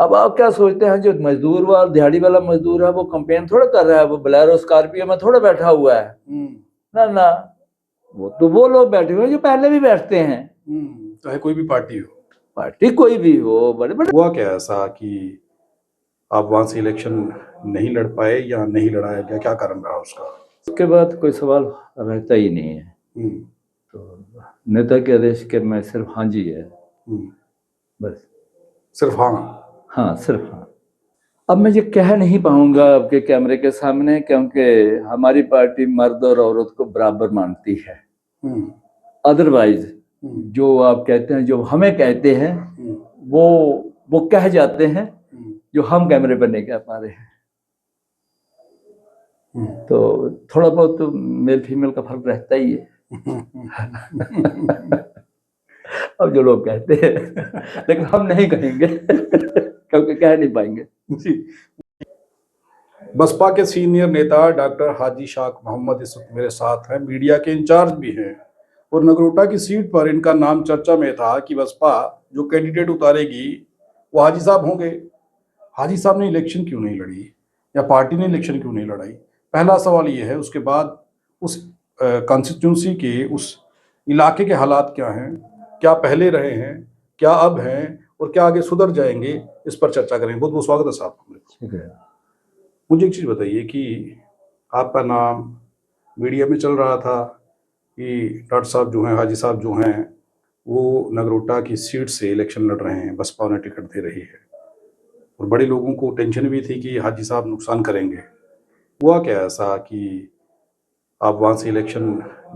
अब आप क्या सोचते हैं, जो मजदूर वाला दिहाड़ी वाला मजदूर है वो कंपेन थोड़ा कर रहा है, वो बोलेरो स्कॉर्पियो में थोड़ा बैठा हुआ है। ना ना, वो तो वो लोग बैठे हुए हैं जो पहले भी बैठते हैं। चाहे कोई भी पार्टी हो, पार्टी कोई भी हो, बड़े बड़े। हुआ क्या ऐसा कि आप वहां से इलेक्शन नहीं लड़ पाए या नहीं लड़ाया गया, क्या कारण रहा उसका? उसके बाद कोई सवाल रहता ही नहीं है। तो नेता के आदेश के मैं सिर्फ हाँ जी है, बस। सिर्फ हाँ? हाँ, सिर्फ हाँ। अब मैं ये कह नहीं पाऊंगा आपके कैमरे के सामने, क्योंकि हमारी पार्टी मर्द और औरत को बराबर मानती है। अदरवाइज जो आप कहते हैं, जो हमें कहते हैं, वो कह जाते हैं जो हम कैमरे पर नहीं कह पा रहे हैं। तो थोड़ा बहुत तो मेल फीमेल का फर्क रहता ही है। अब जो लोग कहते हैं, लेकिन हम नहीं कहेंगे क्योंकि कह नहीं पाएंगे जी। बसपा के सीनियर नेता डॉक्टर हाजी शाख मोहम्मद इस वक्त मेरे साथ हैं, मीडिया के इंचार्ज भी हैं, और नगरोटा की सीट पर इनका नाम चर्चा में था कि बसपा जो कैंडिडेट उतारेगी वो हाजी साहब होंगे। हाजी साहब ने इलेक्शन क्यों नहीं लड़ी, या पार्टी ने इलेक्शन क्यों नहीं लड़ाई? पहला सवाल ये है। उसके बाद उस कॉन्स्टिट्यूंसी के, उस इलाके के हालात क्या हैं, क्या पहले रहे हैं, क्या अब हैं, और क्या आगे सुधर जाएंगे, इस पर चर्चा करेंगे। बहुत बहुत स्वागत है साहब। मुझे एक चीज़ बताइए कि आपका नाम मीडिया में चल रहा था कि डॉक्टर साहब जो हैं, हाजी साहब जो हैं, वो नगरोटा की सीट से इलेक्शन लड़ रहे हैं, बसपा उन्हें टिकट दे रही है, और बड़े लोगों को टेंशन भी थी कि हाजी साहब नुकसान करेंगे। हुआ क्या ऐसा कि आप वहाँ से इलेक्शन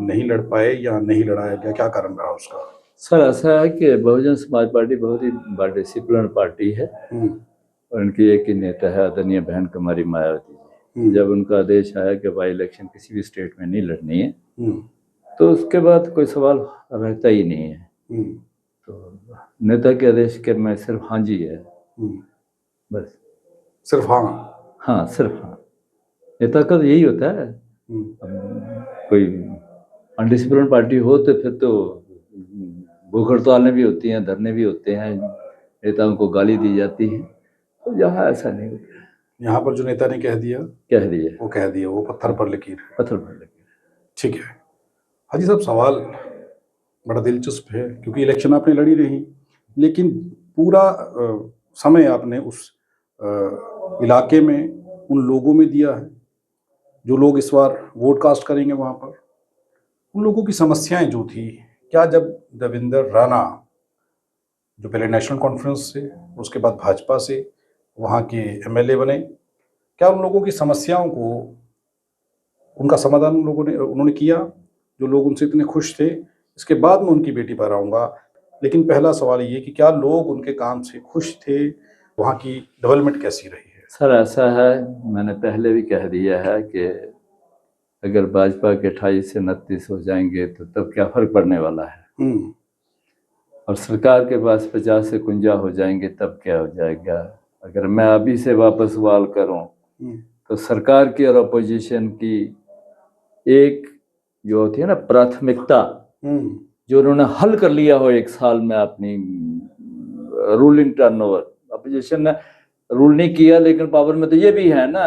नहीं लड़ पाए या नहीं लड़ाया गया, क्या कारण रहा उसका? सर, ऐसा है कि बहुजन समाज पार्टी बहुत ही डिसिप्लिन पार्टी है, और उनकी एक ही नेता है आदरणीय बहन कुमारी मायावती जी। जब उनका आदेश आया कि बाई इलेक्शन किसी भी स्टेट में नहीं लड़नी है, तो उसके बाद कोई सवाल रहता ही नहीं है। तो नेता के आदेश के मैं सिर्फ हाँ जी है, बस। सिर्फ हाँ? हाँ, सिर्फ हाँ। नेता का तो यही होता है। कोई अनडिसिप्लिन पार्टी हो तो फिर तो भूख हड़तालें भी होती हैं, धरने भी होते हैं, नेताओं को गाली दी जाती है। तो यहाँ ऐसा नहीं होता। यहाँ पर जो नेता ने कह दिया, वो कह दिया, वो पत्थर पर लकीर है। पत्थर पर लकीर। ठीक है हाजी साहब, सवाल बड़ा दिलचस्प है, क्योंकि इलेक्शन आपने लड़ी नहीं, लेकिन पूरा समय आपने उस इलाके में उन लोगों में दिया है जो लोग इस बार वोट कास्ट करेंगे। वहाँ पर उन लोगों की समस्याएं जो थी, क्या जब देवेंद्र राणा, जो पहले नेशनल कॉन्फ्रेंस से, उसके बाद भाजपा से वहाँ के एमएलए बने, क्या उन लोगों की समस्याओं को, उनका समाधान उन्होंने किया, जो लोग उनसे इतने खुश थे? इसके बाद मैं उनकी बेटी पर आऊँगा, लेकिन पहला सवाल ये कि क्या लोग उनके काम से खुश थे, वहाँ की डेवलपमेंट कैसी रही है? सर, ऐसा है, मैंने पहले भी कह दिया है कि अगर भाजपा के 28 से 29 हो जाएंगे तो तब क्या फर्क पड़ने वाला है, और सरकार के पास 50 से 51 हो जाएंगे तब क्या हो जाएगा। अगर मैं अभी से वापस सवाल करूं तो सरकार की और अपोजिशन की एक जो होती है ना प्राथमिकता, जो उन्होंने हल कर लिया हो एक साल में अपनी रूलिंग टर्नओवर। अपोजिशन ने रूल नहीं किया, लेकिन पावर में तो ये भी है ना,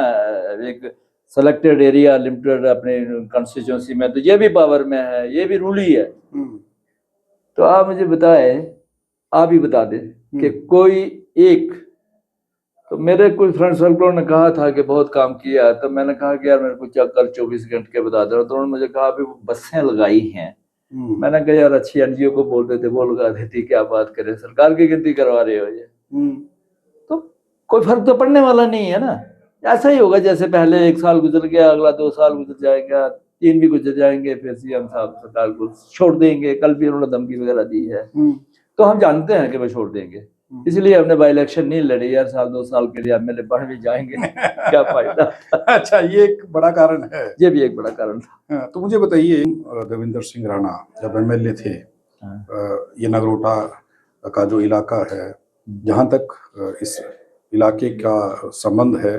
एक सेलेक्टेड एरिया लिमिटेड अपने कॉन्स्टिट्यूंसी में, तो ये भी पावर में है, ये भी रूल ही है। तो आप मुझे बताए, आप ही बता दें कि कोई एक, तो मेरे कुछ फ्रेंड सर्कलों ने कहा था कि बहुत काम किया, तो मैंने कहा कि यार मेरे को कल 24 घंटे के बता दो, तो उन्होंने मुझे कहा अभी वो बसें लगाई हैं। मैंने कहा यार अच्छी एनजीओ को बोल देते, वो लगा देती, क्या बात करें, सरकार की गिनती करवा रहे हो ये। तो कोई फर्क तो पड़ने वाला नहीं है ना। ऐसा ही होगा जैसे पहले 1 साल गुजर गया, अगला 2 साल गुजर जाएगा, 3 भी गुजर जाएंगे, फिर सीएम साहब सरकार को छोड़ देंगे। कल भी उन्होंने धमकी वगैरह दी है, तो हम जानते हैं कि वो छोड़ देंगे, इसलिए हमने बाई इलेक्शन नहीं लड़ी यार। 1-2 साल के लिए एमएलए बढ़ भी जाएंगे, क्या फायदा। अच्छा, ये एक बड़ा कारण है। ये भी एक बड़ा कारण था। तो मुझे बताइए, देवेंद्र सिंह राणा जब एमएलए थे, ये नगरोटा का जो इलाका है, जहाँ तक इस इलाके का संबंध है,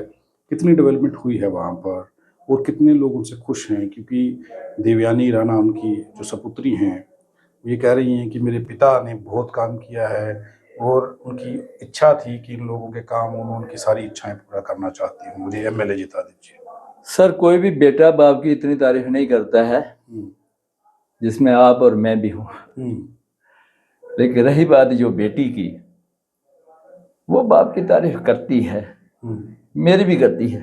कितनी डेवलपमेंट हुई है वहाँ पर, और कितने लोग उनसे खुश हैं? क्योंकि देवयानी राणा, उनकी जो सपुत्री हैं, ये कह रही हैं कि मेरे पिता ने बहुत काम किया है, और उनकी इच्छा थी कि इन लोगों के काम उन्होंने उनकी सारी इच्छाएं पूरा करना चाहती हैं। मुझे एमएलए जिता दीजिए। सर, कोई भी बेटा बाप की इतनी तारीफ नहीं करता है जिसमें आप और मैं भी हूँ। लेकिन रही बात जो बेटी की, वो बाप की तारीफ करती है, मेरी भी करती है।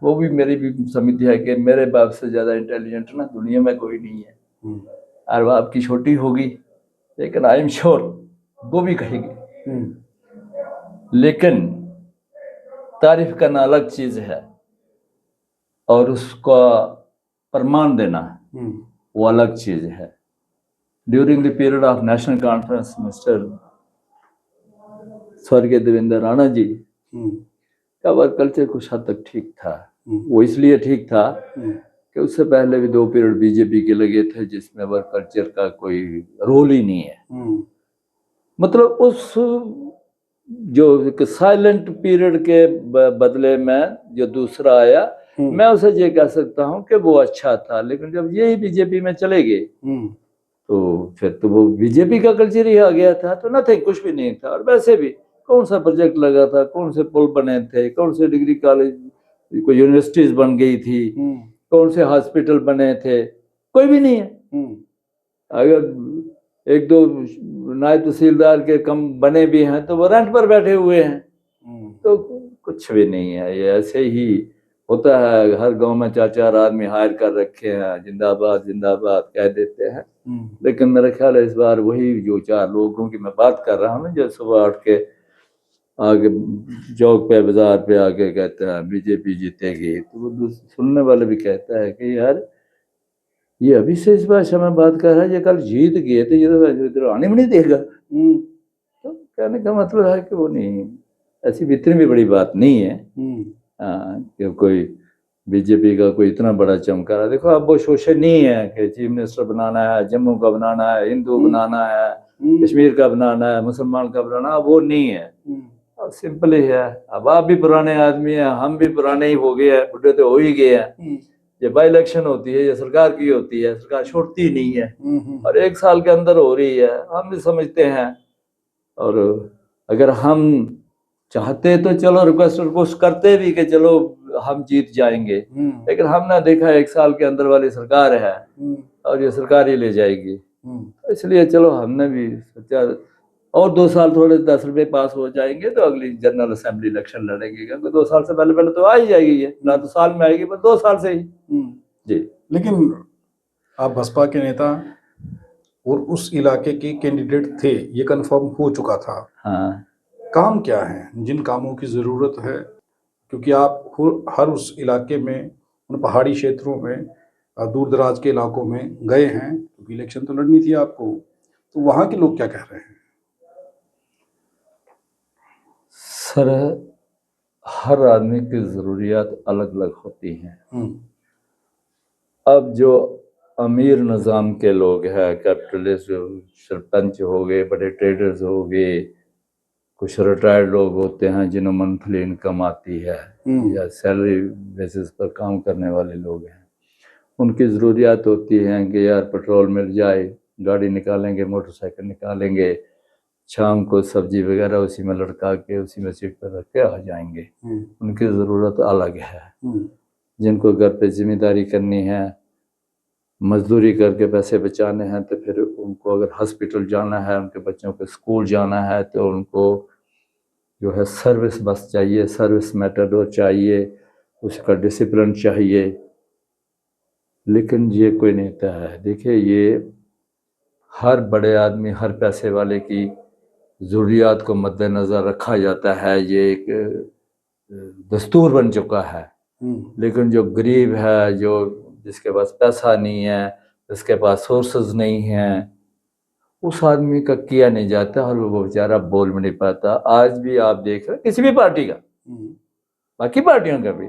वो भी मेरी भी समझती है कि मेरे बाप से ज़्यादा इंटेलिजेंट ना दुनिया में कोई नहीं है। और बाप की छोटी होगी, लेकिन आई एम श्योर वो भी कहेगी। लेकिन तारीफ करना अलग चीज़ है और उसका प्रमाण देना वो अलग चीज़ है। During the period of national conference mister स्वर्गीय देवेंद्र राणा जी का वर्क कल्चर कुछ हद तक ठीक था। वो इसलिए ठीक था कि उससे पहले भी 2 पीरियड बीजेपी के लगे थे जिसमें वर्क कल्चर का कोई रोल ही नहीं है। मतलब उस जो साइलेंट पीरियड के बदले में जो दूसरा आया, मैं उसे ये कह सकता हूँ कि वो अच्छा था। लेकिन जब यही बीजेपी में चले गए तो फिर तो वो बीजेपी का कल्चर ही आ गया था, तो नथिंग, कुछ भी नहीं था। और वैसे भी कौन सा प्रोजेक्ट लगा था, कौन से पुल बने थे, कौन से डिग्री कॉलेज, कोई यूनिवर्सिटीज बन गई थी, कौन से हॉस्पिटल बने थे, कोई भी नहीं है। अगर 1-2 नायब तहसीलदार के कम बने भी हैं तो वो रेंट पर बैठे हुए हैं, तो कुछ भी नहीं है। ये ऐसे ही होता है। हर गांव में 4-4 आदमी हायर कर रखे हैं, जिंदाबाद जिंदाबाद कह देते हैं। लेकिन मेरा ख्याल है इस बार वही जो 4 लोगों की मैं बात कर रहा हूँ, जो सुबह उठ के आगे चौक पे बाजार पे आके कहते हैं बीजेपी जीतेगी, तो वो सुनने वाले भी कहता है कि यार ये अभी से इस भाषा में बात कर रहा है, ये कल जीत गए तो ये तो इधर आने में नहीं देगा। तो कहने का मतलब है कि वो नहीं, ऐसी इतनी भी बड़ी बात नहीं है कि कोई बीजेपी का कोई इतना बड़ा चमका रहा। देखो, अब वो शोषण नहीं है कि चीफ मिनिस्टर बनाना है, जम्मू का बनाना है, हिंदू बनाना है, कश्मीर का बनाना है, मुसलमान का बनाना है, वो नहीं है। अब सिंपल ही है। अब आप भी पुराने आदमी हैं, हम भी पुराने ही हो गए हैं, बुढ़े तो हो ही गए हैं। ये बाई इलेक्शन होती है, ये सरकार की होती है, सरकार छोड़ती नहीं है और 1 साल के अंदर हो रही है, हम भी समझते हैं। और अगर हम चाहते तो चलो रिक्वेस्ट करते भी कि चलो हम जीत जाएंगे, लेकिन हमने देखा 1 साल के अंदर वाली सरकार है और ये सरकार ही ले जाएगी। इसलिए चलो हमने भी सोचा और 2 साल थोड़े 10 रुपए पास हो जाएंगे तो अगली जनरल असेंबली इलेक्शन लड़ेंगे, क्योंकि 2 साल से पहले तो आ ही जाएगी, ये ना तो साल में आएगी पर 2 साल से ही जी। लेकिन आप बसपा के नेता और उस इलाके के कैंडिडेट थे, ये कंफर्म हो चुका था। हाँ, काम क्या है, जिन कामों की ज़रूरत है, क्योंकि आप हर उस इलाके में, उन पहाड़ी क्षेत्रों में, दूर दराज के इलाकों में गए हैं, क्योंकि इलेक्शन तो लड़नी थी आपको, तो वहाँ के लोग क्या कह रहे हैं? सर, हर आदमी की ज़रूरियात अलग अलग होती हैं। अब जो अमीर निज़ाम के लोग हैं, कैपिटलिस्ट, सरपंच हो गए, बड़े ट्रेडर्स हो गए, कुछ रिटायर्ड लोग होते हैं जिन्हें मंथली इनकम आती है या सैलरी बेसिस पर काम करने वाले लोग हैं, उनकी ज़रूरियात होती हैं कि यार पेट्रोल मिल जाए, गाड़ी निकालेंगे, मोटरसाइकिल निकालेंगे, शाम को सब्जी वगैरह उसी में लटका के उसी में सीट पर रख के आ जाएंगे। उनकी ज़रूरत अलग है। जिनको घर पे जिम्मेदारी करनी है, मजदूरी करके पैसे बचाने हैं, तो फिर उनको अगर हॉस्पिटल जाना है, उनके बच्चों को स्कूल जाना है, तो उनको जो है सर्विस बस चाहिए, सर्विस मेटाडोर चाहिए, उसका डिसिप्लिन चाहिए। लेकिन ये कोई नेता है, देखिए, ये हर बड़े आदमी, हर पैसे वाले की ज़रूरियात को मद्देनज़र रखा जाता है, ये एक दस्तूर बन चुका है। लेकिन जो गरीब है, जो जिसके पास पैसा नहीं है, जिसके पास सोर्सेज नहीं है, उस आदमी का किया नहीं जाता और वो बेचारा बोल भी नहीं पाता। आज भी आप देख रहे हैं किसी भी पार्टी का, बाकी पार्टियों का भी,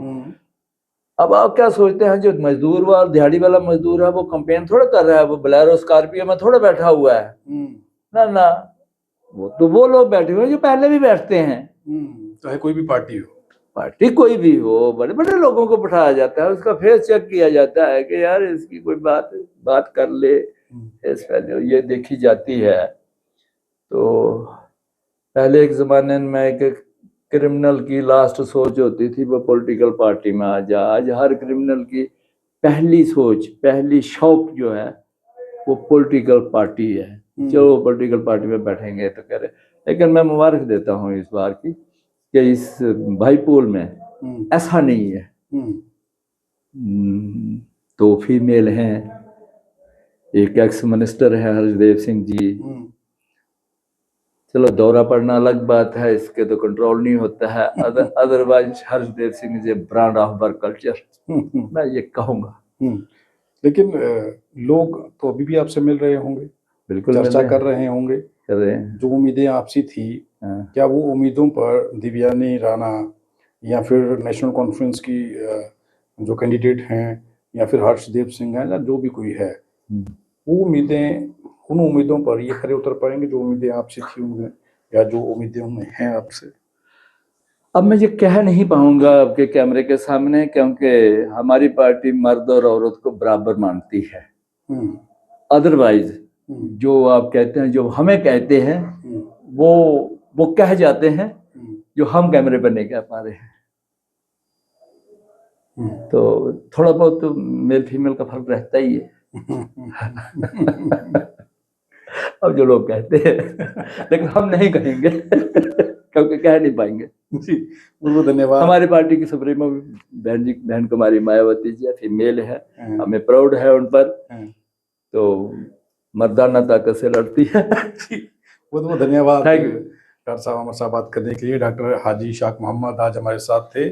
अब आप क्या सोचते हैं, जो मजदूर वाला दिहाड़ी वाला मजदूर है वो कंपेन थोड़ा कर रहा है, वो बोलेरो स्कॉर्पियो में थोड़ा बैठा हुआ है ना ना, वो तो वो लोग बैठे हुए हैं जो पहले भी बैठते हैं, चाहे कोई भी पार्टी हो, पार्टी कोई भी हो। बड़े बड़े लोगों को बिठाया जाता है, उसका फेस चेक किया जाता है कि यार इसकी कोई बात कर ले, फेस वैल्यू ये देखी जाती है। तो पहले एक जमाने में एक क्रिमिनल की लास्ट सोच होती थी वो पॉलिटिकल पार्टी में आ जा। आज हर क्रिमिनल की पहली सोच, पहली शौक जो है वो पॉलिटिकल पार्टी है। जो पॉलिटिकल पार्टी में बैठेंगे तो कह रहे। लेकिन मैं मुबारक देता हूँ इस बार की कि इस भाईपोल में ऐसा नहीं है। 2 फीमेल हैं, एक एक्स मिनिस्टर है हर्षदेव सिंह जी। चलो दौरा पड़ना अलग बात है, इसके तो कंट्रोल नहीं होता है। Otherwise Harshdev Singh is a brand of work culture, मैं ये कहूँगा। लेकिन लोग तो अभी भी आपसे मिल रहे होंगे, बिल्कुल चर्चा कर रहे होंगे, कर रहे हैं। जो उम्मीदें आपसी थी, क्या वो उम्मीदों पर दिव्यानी राणा या फिर नेशनल कॉन्फ्रेंस की जो कैंडिडेट हैं या फिर हर्षदेव सिंह हैं या जो भी कोई है, वो उम्मीदें, उन उम्मीदों पर ये खरे उतर पाएंगे जो उम्मीदें आपसे थी उनमें, या जो उम्मीदें उनमें हैं आपसे? अब मैं ये कह नहीं पाऊंगा आपके कैमरे के सामने, क्योंकि हमारी पार्टी मर्द और औरत को बराबर मानती है। अदरवाइज जो आप कहते हैं, जो हमें कहते हैं, वो कह जाते हैं जो हम कैमरे पर नहीं कह पा रहे हैं। तो थोड़ा बहुत तो मेल फीमेल का फर्क रहता ही है। अब जो लोग कहते हैं, लेकिन हम नहीं कहेंगे क्योंकि कह नहीं पाएंगे जी। बहुत धन्यवाद। हमारी पार्टी की सुप्रीमो बहन कुमारी मायावती जी फीमेल है, हमें प्राउड है उन पर। तो मर्दाना ताकत से लड़ती है। बहुत बहुत धन्यवाद डॉक्टर साहब हमारे साथ बात करने के लिए। डॉक्टर हाजी इशफाक मोहम्मद आज हमारे साथ थे।